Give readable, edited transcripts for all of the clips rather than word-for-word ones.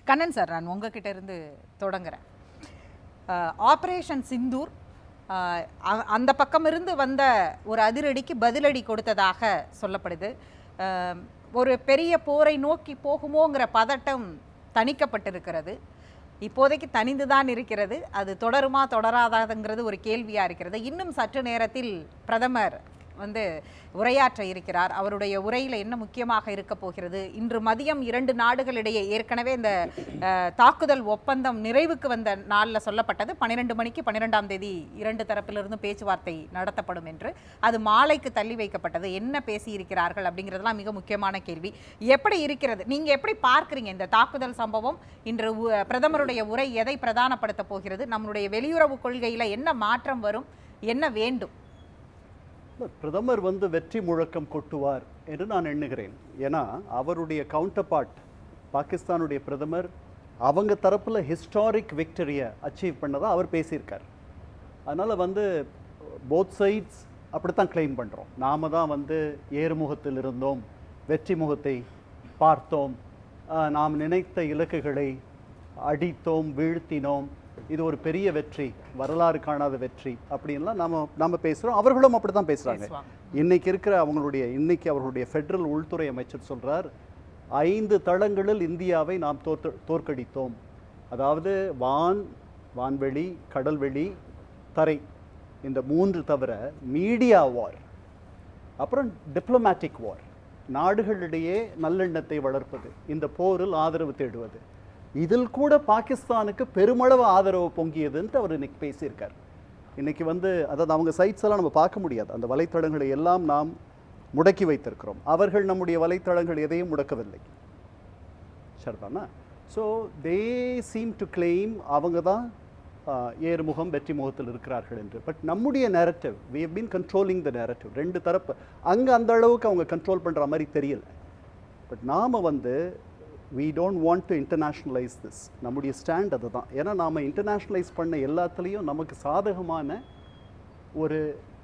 Kannan sir, நான் உங்ககிட்ட இருந்து தொடங்குறேன். ஆப்ரேஷன் சிந்தூர் அந்த பக்கமிருந்து வந்த ஒரு அதிரடிக்கு பதிலடி கொடுத்ததாக சொல்லப்படுது. ஒரு பெரிய போரை நோக்கி போகுமோங்கிற பதட்டம் தணிக்கப்பட்டிருக்கிறது. இப்போதைக்கு தணிந்துதான் இருக்கிறது. அது தொடருமா தொடராதாதுங்கிறது ஒரு கேள்வியாக இருக்கிறது. இன்னும் சற்று நேரத்தில் பிரதமர் உரையாற்ற இருக்கிறார். அவருடைய உரையில் என்ன முக்கியமாக இருக்க போகிறது? இன்று மதியம் 2 நாடுகளிடையே ஏற்கனவே இந்த தாக்குதல் ஒப்பந்தம் நிறைவுக்கு வந்த நாளில் சொல்லப்பட்டது 12 மணிக்கு 12ஆம் தேதி 2 தரப்பிலிருந்து பேச்சுவார்த்தை நடத்தப்படும் என்று. அது மாலைக்கு தள்ளி வைக்கப்பட்டது. என்ன பேசியிருக்கிறார்கள் அப்படிங்கிறதுலாம் மிக முக்கியமான கேள்வி. எப்படி இருக்கிறது? நீங்கள் எப்படி பார்க்குறீங்க இந்த தாக்குதல் சம்பவம்? இன்று பிரதமருடைய உரை எதை பிரதானப்படுத்த போகிறது? நம்மளுடைய வெளியுறவு கொள்கையில் என்ன மாற்றம் வரும்? என்ன வேண்டும்? பிரதமர் வெற்றி முழக்கம் கொட்டுவார் என்று நான் எண்ணுகிறேன். ஏன்னா அவருடைய கவுண்டர் பார்ட் பாகிஸ்தானுடைய பிரதமர் அவங்க தரப்பில் ஹிஸ்டாரிக் விக்டரியை அச்சீவ் பண்ணதாக அவர் பேசியிருக்கார். அதனால் போத் சைட்ஸ் அப்படித்தான் கிளைம் பண்ணுறோம். நாம் தான் ஏறுமுகத்தில் இருந்தோம், வெற்றி முகத்தை பார்த்தோம், நாம் நினைத்த இலக்குகளை அடித்தோம், வீழ்த்தினோம், இது ஒரு பெரிய வெற்றி, வரலாறு காணாத வெற்றி அப்படின்லாம் நம்ம பேசுகிறோம். அவர்களும் அப்படி தான் பேசுகிறாங்க. இன்னைக்கு அவர்களுடைய ஃபெடரல் உள்துறை அமைச்சர் சொல்கிறார், 5 தளங்களில் இந்தியாவை நாம் தோற்கடித்தோம். அதாவது வான்வெளி, கடல்வெளி, தரை, இந்த 3 தவிர மீடியா வார், அப்புறம் டிப்ளமேட்டிக் வார், நாடுகளிடையே நல்லெண்ணத்தை வளர்ப்பது, இந்த போரில் ஆதரவு தேடுவது, இதில் கூட பாகிஸ்தானுக்கு பெருமளவு ஆதரவு பொங்கியதுன்ட்டு அவர் இன்னைக்கு பேசியிருக்கார். இன்னைக்கு அதாவது அவங்க சைட்ஸ் எல்லாம் நம்ம பார்க்க முடியாது. அந்த வலைத்தளங்களை எல்லாம் நாம் முடக்கி வைத்திருக்கிறோம். அவர்கள் நம்முடைய வலைத்தளங்கள் எதையும் முடக்கவில்லை. சரிதானா? So they seem to claim அவங்க தான் ஏறுமுகம் வெற்றி முகத்தில் இருக்கிறார்கள் என்று. பட் நம்முடைய narrative, we have been controlling the narrative. 2 தரப்பு அங்கே அந்த அளவுக்கு அவங்க கண்ட்ரோல் பண்ணுற மாதிரி தெரியல. பட் நாம் we don't want to internationalize this. நம்முடைய ஸ்டாண்ட் அதுதான். ஏன்னா நாம் இன்டர்நேஷ்னலைஸ் பண்ண எல்லாத்துலேயும் நமக்கு சாதகமான ஒரு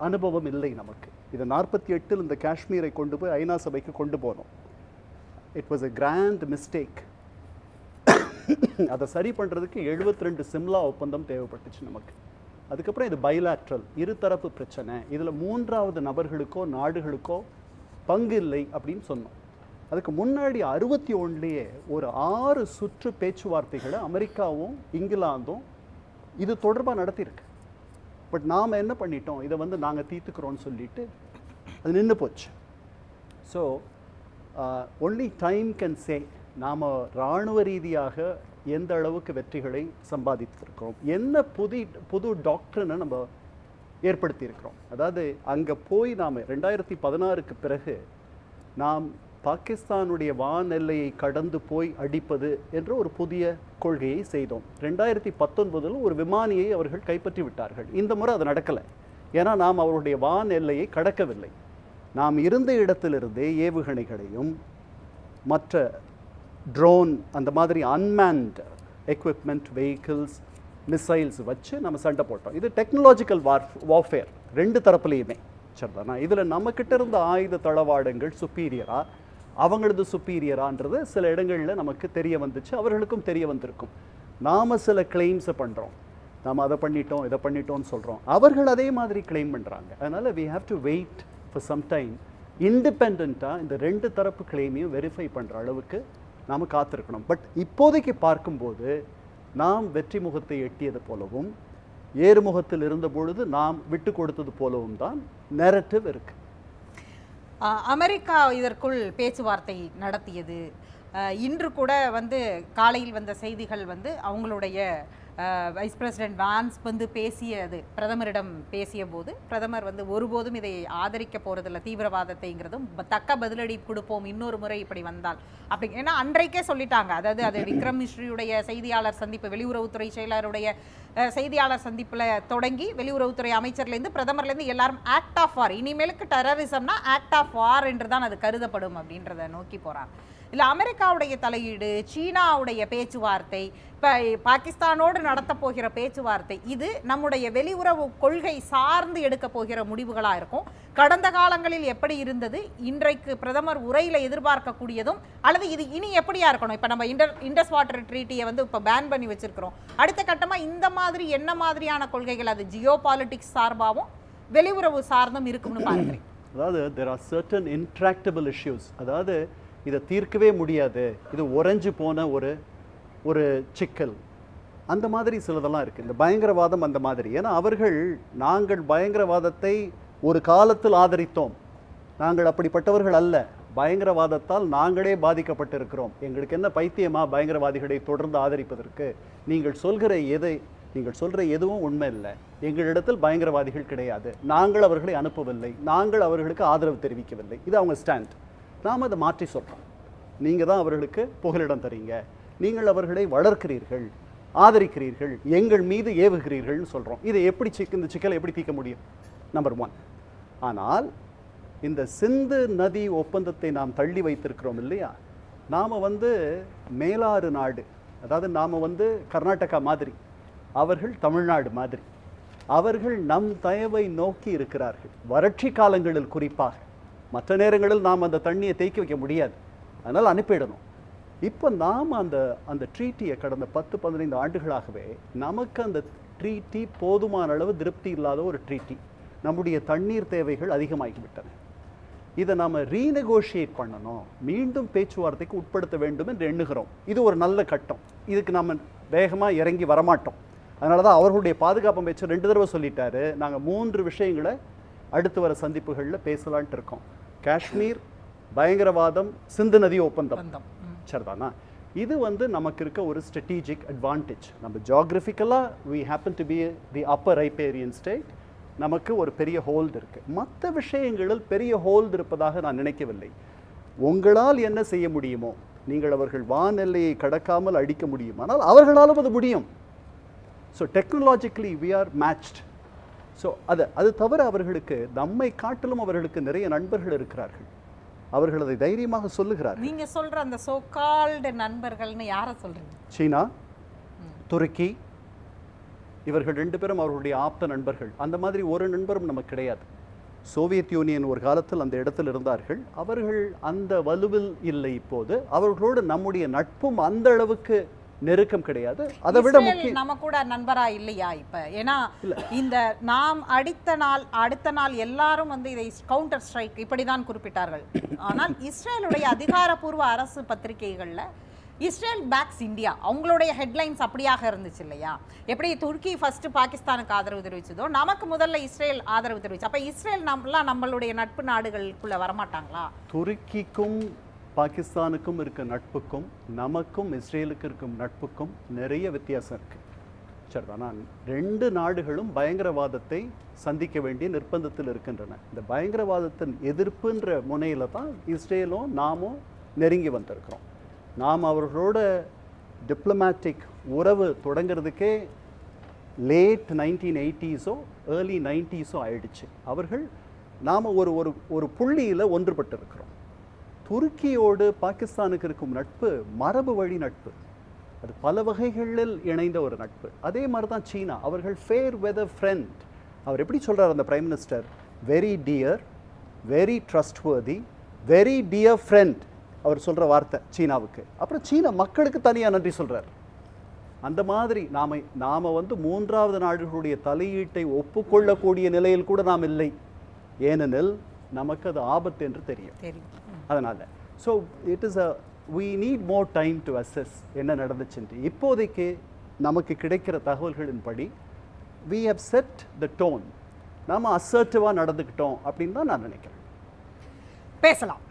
அனுபவம் இல்லை நமக்கு. இதை 48 இந்த காஷ்மீரை கொண்டு போய் ஐநா சபைக்கு கொண்டு போனோம். It was a grand mistake. அதை சரி பண்ணுறதுக்கு 72 சிம்லா ஒப்பந்தம் தேவைப்பட்டுச்சு நமக்கு. அதுக்கப்புறம் இது பைலாட்ரல், இருதரப்பு பிரச்சனை, இதில் 3வது நபர்களுக்கோ நாடுகளுக்கோ பங்கு இல்லை அப்படின்னு சொன்னோம். அதுக்கு முன்னாடி 61லேயே ஒரு 6 சுற்று பேச்சுவார்த்தைகளை அமெரிக்காவும் இங்கிலாந்தும் இது தொடர்பாக நடத்தியிருக்கு. பட் நாம் என்ன பண்ணிட்டோம், இதை நாங்கள் தீர்த்துக்கிறோன்னு சொல்லிட்டு அது நின்று போச்சு. So only time can say நாம் இராணுவ ரீதியாக எந்த அளவுக்கு வெற்றிகளை சம்பாதித்திருக்கிறோம், என்ன புது டாக்டர்னை நம்ம ஏற்படுத்தியிருக்கிறோம். அதாவது அங்கே போய் நாம் 2016க்கு பிறகு நாம் பாகிஸ்தானுடைய வான் எல்லையை கடந்து போய் அடிப்பது என்ற ஒரு புதிய கொள்கையை செய்தோம். 2019 ஒரு விமானியை அவர்கள் கைப்பற்றி விட்டார்கள். இந்த முறை அது நடக்கலை. ஏன்னா நாம் அவருடைய வான் எல்லையை கடக்கவில்லை. நாம் இருந்த இடத்திலிருந்தே ஏவுகணைகளையும் மற்ற ட்ரோன் அந்த மாதிரி அன்மேன்ட் எக்விப்மெண்ட், வெஹிக்கிள்ஸ், மிசைல்ஸ் வச்சு நம்ம சண்டை போட்டோம். இது டெக்னாலஜிக்கல் வார்ஃபேர் 2 தரப்புலையுமே. சரிதானா? இதில் நம்மக்கிட்ட இருந்த ஆயுத தளவாடங்கள் சுப்பீரியரா, அவங்களது சுப்பீரியரான்றது சில இடங்களில் நமக்கு தெரிய வந்துச்சு, அவர்களுக்கும் தெரிய வந்திருக்கும். நாம் சில கிளைம்ஸை பண்ணுறோம், நாம் அதை பண்ணிட்டோம் இதை பண்ணிட்டோம்னு சொல்கிறோம், அவர்கள் அதே மாதிரி கிளைம் பண்ணுறாங்க. அதனால் we have to wait for some time. இண்டிபெண்ட்டாக இந்த 2 தரப்பு கிளைமையும் வெரிஃபை பண்ணுற அளவுக்கு நாம் காத்திருக்கணும். பட் இப்போதைக்கு பார்க்கும்போது நாம் வெற்றி முகத்தை எட்டியது போலவும் ஏறுமுகத்தில் இருந்த பொழுது நாம் விட்டு கொடுத்தது போலவும் தான் நேரட்டிவ் இருக்கு. அமெரிக்கா இதற்குள் பேச்சுவார்த்தை நடத்தியது. இன்று கூட காலையில் வந்த செய்திகள் அவங்களுடைய வைஸ் பிரசிடென்ட் வான்ஸ் பேசியது, பிரதமரிடம் பேசிய போது பிரதமர் ஒருபோதும் இதை ஆதரிக்க போகிறதில்ல, தீவிரவாதத்தைங்கிறதும் தக்க பதிலடி கொடுப்போம் இன்னொரு முறை இப்படி வந்தால் அப்படி. ஏன்னா அன்றைக்கே சொல்லிட்டாங்க. அதாவது அது விக்ரம் மிஸ்ரியுடைய செய்தியாளர் சந்திப்பு, வெளியுறவுத்துறை செயலருடைய செய்தியாளர் சந்திப்பில் தொடங்கி வெளியுறவுத்துறை அமைச்சர்லேருந்து பிரதமர்லேருந்து எல்லாரும் ஆக்ட் ஆஃப் வார், இனிமேலுக்கு டெரரிசம்னா ஆக்ட் ஆஃப் வார் என்று தான் அது கருதப்படும் அப்படின்றத நோக்கி போகிறாங்க. இல்லை அமெரிக்காவுடைய தலையீடு, சீனாவுடைய பேச்சுவார்த்தை, இப்போ பாகிஸ்தானோடு நடத்த போகிற பேச்சுவார்த்தை, இது நம்முடைய வெளியுறவு கொள்கை சார்ந்து எடுக்க போகிற முடிவுகளாக இருக்கும். கடந்த காலங்களில் எப்படி இருந்தது, இன்றைக்கு பிரதமர் உரையில எதிர்பார்க்கக்கூடியதும், அல்லது இது இனி எப்படியா இருக்கணும்? இப்ப நம்ம இண்டஸ் வாட்டர் ட்ரீட்டியை வந்து இப்ப பேன் பண்ணி வச்சிருக்கிறோம். அடுத்த கட்டமா இந்த மாதிரி என்ன மாதிரியான கொள்கைகள் அது ஜியோ பாலிட்டிக்ஸ் சார்பாகவும் வெளியுறவு சார்ந்தும் இருக்கும்னு பார்க்கிறேன். அதாவது there are certain intractable issues. அதாவது இதை தீர்க்கவே முடியாது, இது உறைஞ்சு போன ஒரு சிக்கல், அந்த மாதிரி சிலதெல்லாம் இருக்குது. இந்த பயங்கரவாதம் அந்த மாதிரி. ஏன்னா நாங்கள் பயங்கரவாதத்தை ஒரு காலத்தில் ஆதரித்தோம், நாங்கள் அப்படிப்பட்டவர்கள் அல்ல, பயங்கரவாதத்தால் நாங்களே பாதிக்கப்பட்டிருக்கிறோம், எங்களுக்கு என்ன பைத்தியமா பயங்கரவாதிகளை தொடர்ந்து ஆதரிப்பதற்கு, நீங்கள் சொல்கிற எதுவும் உண்மை இல்லை, எங்களிடத்தில் பயங்கரவாதிகள் கிடையாது, நாங்கள் அவர்களை அனுப்பவில்லை, நாங்கள் அவர்களுக்கு ஆதரவு தெரிவிக்கவில்லை, இது அவங்க ஸ்டாண்ட். நாம் அதை மாற்றி சொல்கிறோம், நீங்கள் தான் அவர்களுக்கு புகலிடம் தரீங்க, நீங்கள் அவர்களை வளர்க்கிறீர்கள், ஆதரிக்கிறீர்கள், எங்கள் மீது ஏவுகிறீர்கள்னு சொல்கிறோம். இதை இந்த சிக்கலை எப்படி தீர்க்க முடியும்? நம்பர் 1. ஆனால் இந்த சிந்து நதி ஒப்பந்தத்தை நாம் தள்ளி வைத்திருக்கிறோம் இல்லையா, நாம் மேலாறு நாடு, அதாவது நாம் கர்நாடகா மாதிரி, அவர்கள் தமிழ்நாடு மாதிரி, அவர்கள் நம் தயவை நோக்கி இருக்கிறார்கள். வறட்சி காலங்களில் குறிப்பாக, மற்ற நேரங்களில் நாம் அந்த தண்ணியை தேக்கி வைக்க முடியாது, அதனால் அனுப்பிடணும். இப்போ நாம் அந்த ட்ரீட்டியை கடந்த 10-15 ஆண்டுகளாகவே நமக்கு அந்த ட்ரீட்டி போதுமான அளவு திருப்தி இல்லாத ஒரு ட்ரீட்டி, நம்முடைய தண்ணீர் தேவைகள் அதிகமாகிவிட்டன. இதை நாம் ரீநெகோஷியேட் பண்ணணும், மீண்டும் பேச்சுவார்த்தைக்கு உட்படுத்த வேண்டும் என்று எண்ணுகிறோம். இது ஒரு நல்ல கட்டம், இதுக்கு நம்ம வேகமாக இறங்கி வரமாட்டோம். அதனால தான் அவர்களுடைய பாதுகாப்பு அமைச்சர் 2 தடவை சொல்லிட்டாரு, நாங்கள் 3 விஷயங்களை அடுத்து வர சந்திப்புகளில் பேசலான்ட்டு இருக்கோம். காஷ்மீர், பயங்கரவாதம், சிந்து நதி ஒப்பந்தம், சரிதானா? இது நமக்கு இருக்க ஒரு ஸ்ட்ராட்டஜிக் அட்வான்டேஜ். நம்ம ஜியோகிராஃபிக்கலாக we happen to be the upper riparian state, நமக்கு ஒரு பெரிய ஹோல்டு இருக்குது. மற்ற விஷயங்களில் பெரிய ஹோல்டு இருப்பதாக நான் நினைக்கவில்லை. உங்களால் என்ன செய்ய முடியுமோ, நீங்கள் அவர்கள் வானெல்லையை கடக்காமல் அடிக்க முடியும், ஆனால் அவர்களாலும் அது முடியும். So technologically we are matched. So அது தவிர அவர்களுக்கு நம்மை காட்டிலும் அவர்களுக்கு நிறைய நண்பர்கள் இருக்கிறார்கள், அவர்கள் அதை தைரியமாக சொல்லுகிறார்கள். நீங்க சொல்ற அந்த சோ கால்டு நண்பர்கள்னு யாரை சொல்றீங்க? சீனா, துருக்கி, இவர்கள் 2 பேரும் அவர்களுடைய ஆப்த நண்பர்கள். அந்த மாதிரி ஒரு நண்பரும் நமக்கு கிடையாது. சோவியத் யூனியன் ஒரு காலத்தில் அந்த இடத்தில் இருந்தார்கள், அவர்கள் அந்த வலுவில் இல்லை இப்போது. அவர்களோடு நம்முடைய நட்பும் அந்த அளவுக்கு நெருக்கம் கிடையாது. அதை விட முக்கியம், நம்ம கூட நண்பரா இல்லையா இப்ப? ஏன்னா இந்த நாம் அடுத்த நாள் எல்லாரும் இதை கவுண்டர் ஸ்ட்ரைக் இப்படிதான் குறிப்பிட்டார்கள். ஆனால் இஸ்ரேலுடைய அதிகாரப்பூர்வ அரசு பத்திரிகைகள்ல இஸ்ரேல் பேக்ஸ் இந்தியா, அவங்களுடைய ஹெட்லைன்ஸ் அப்படியாக இருந்துச்சு இல்லையா? எப்படி துருக்கி ஃபர்ஸ்ட் பாகிஸ்தானுக்கு ஆதரவு தெரிவிச்சதோ, நமக்கு முதல்ல இஸ்ரேல் ஆதரவு தெரிவிச்சு. அப்ப இஸ்ரேல் நம்மளுடைய நட்பு நாடுகளுக்குள்ள வரமாட்டாங்களா? துருக்கிக்கும் பாகிஸ்தானுக்கும் இருக்க நட்புக்கும் நமக்கும் இஸ்ரேலுக்கு இருக்கும் நட்புக்கும் நிறைய வித்தியாசம் இருக்கு, சரிதானா? 2 நாடுகளும் பயங்கரவாதத்தை சந்திக்க வேண்டிய நிர்பந்தத்தில் இருக்கின்றன. இந்த பயங்கரவாதத்தின் எதிர்ப்புன்ற முனையில தான் இஸ்ரேலும் நாமும் நெருங்கி வந்திருக்கிறோம். நாம் அவர்களோட டிப்ளமேட்டிக் உறவு தொடங்கிறதுக்கே லேட் 1980s ஏர்லி 90s ஆயிடுச்சு. நாம் ஒரு புள்ளியில் ஒன்றுபட்டு இருக்கிறோம். துருக்கியோடு பாகிஸ்தானுக்கு இருக்கும் நட்பு மரபு வழி நட்பு, அது பல வகைகளில் இணைந்த ஒரு நட்பு. அதே மாதிரி தான் சீனா, அவர்கள் ஃபேர் வெதர் ஃப்ரெண்ட். அவர் எப்படி சொல்கிறார் அந்த prime minister? Very dear, very trustworthy, very dear friend, அவர் சொல்கிற வார்த்தை சீனாவுக்கு. அப்புறம் சீனா மக்களுக்கு தனியாக நன்றி சொல்கிறார். அந்த மாதிரி நாம் 3வது நாடுகளுடைய தலையீட்டை ஒப்புக்கொள்ளக்கூடிய நிலையில் கூட நாம் இல்லை, ஏனெனில் நமக்கு அது ஆபத்து என்று தெரியும். அதனால் so we need more time to assess என்ன நடந்துச்சுன்னு. இப்போதைக்கு நமக்கு கிடைக்கிற தகவல்களின்படி we have set the tone, நாம் அசர்ட்டிவாக நடந்துக்கிட்டோம் அப்படின்னு தான் நான் நினைக்கிறேன். பேசலாம்.